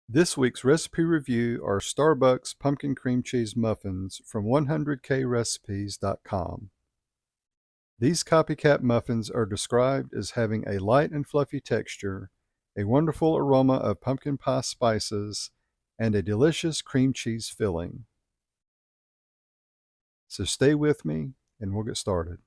This week's recipe review are Starbucks pumpkin cream cheese muffins from 100krecipes.com. These copycat muffins are described as having a light and fluffy texture, a wonderful aroma of pumpkin pie spices, and a delicious cream cheese filling. So stay with me and we'll get started.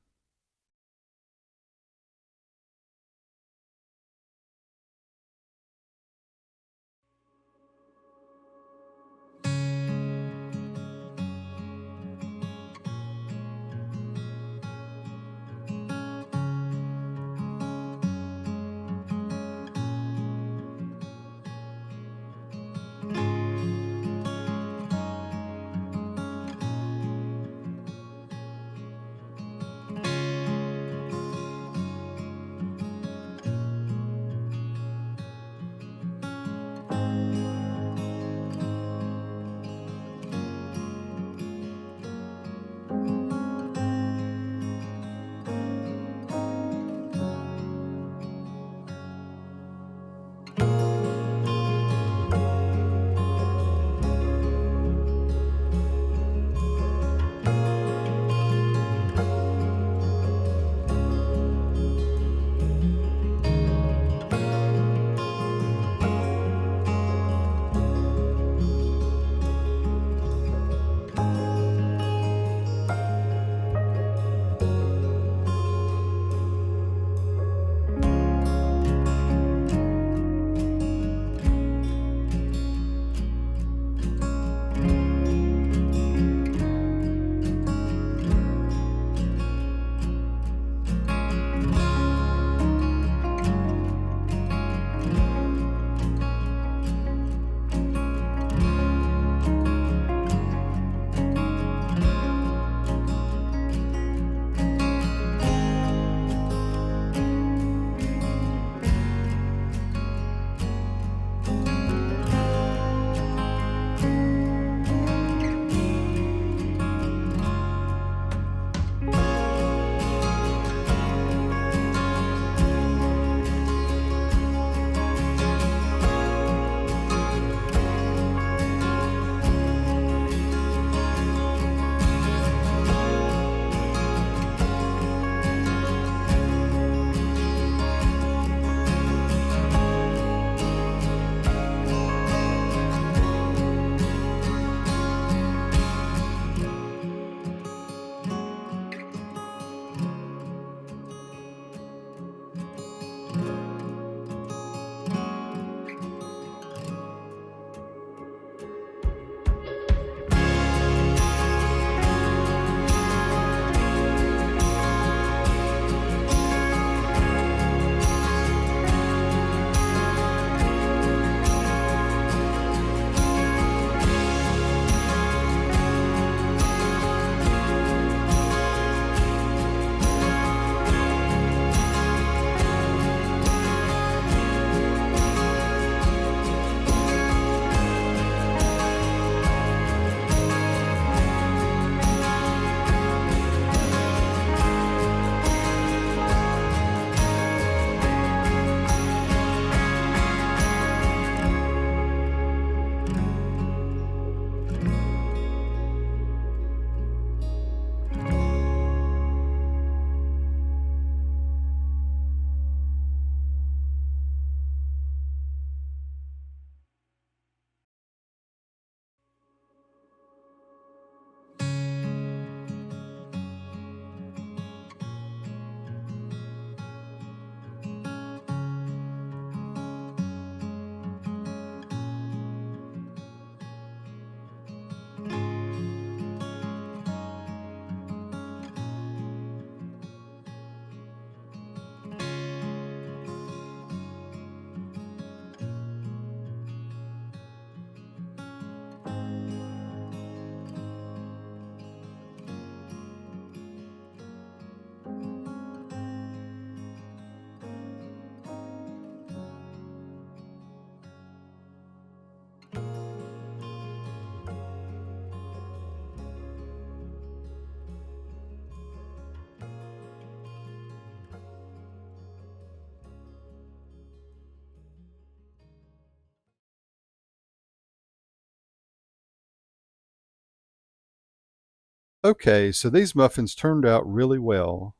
Okay, so these muffins turned out really well.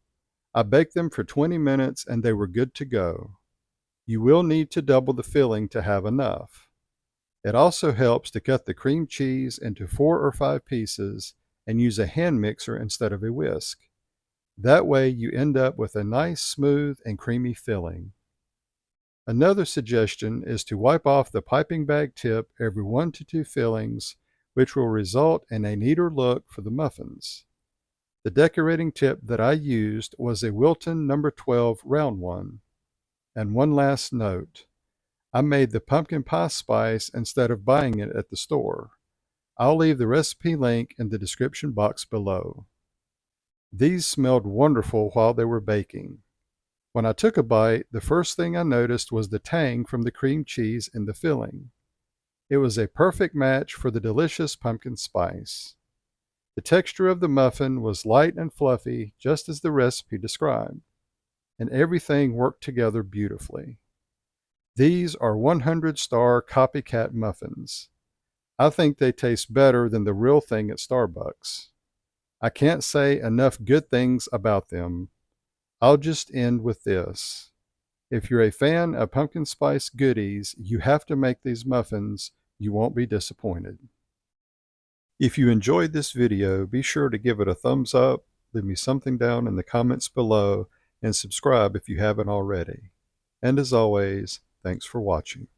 I baked them for 20 minutes and they were good to go. You will need to double the filling to have enough. It also helps to cut the cream cheese into 4 or 5 pieces and use a hand mixer instead of a whisk. That way you end up with a nice, smooth, and creamy filling. Another suggestion is to wipe off the piping bag tip every 1 to 2 fillings, which will result in a neater look for the muffins. The decorating tip that I used was a Wilton number 12 round one. And one last note, I made the pumpkin pie spice instead of buying it at the store. I'll leave the recipe link in the description box below. These smelled wonderful while they were baking. When I took a bite, the first thing I noticed was the tang from the cream cheese in the filling. It was a perfect match for the delicious pumpkin spice. The texture of the muffin was light and fluffy, just as the recipe described, and everything worked together beautifully. These are 100-star copycat muffins. I think they taste better than the real thing at Starbucks. I can't say enough good things about them. I'll just end with this. If you're a fan of pumpkin spice goodies, you have to make these muffins. You won't be disappointed. If you enjoyed this video, be sure to give it a thumbs up, leave me something down in the comments below, and subscribe if you haven't already. And as always, thanks for watching.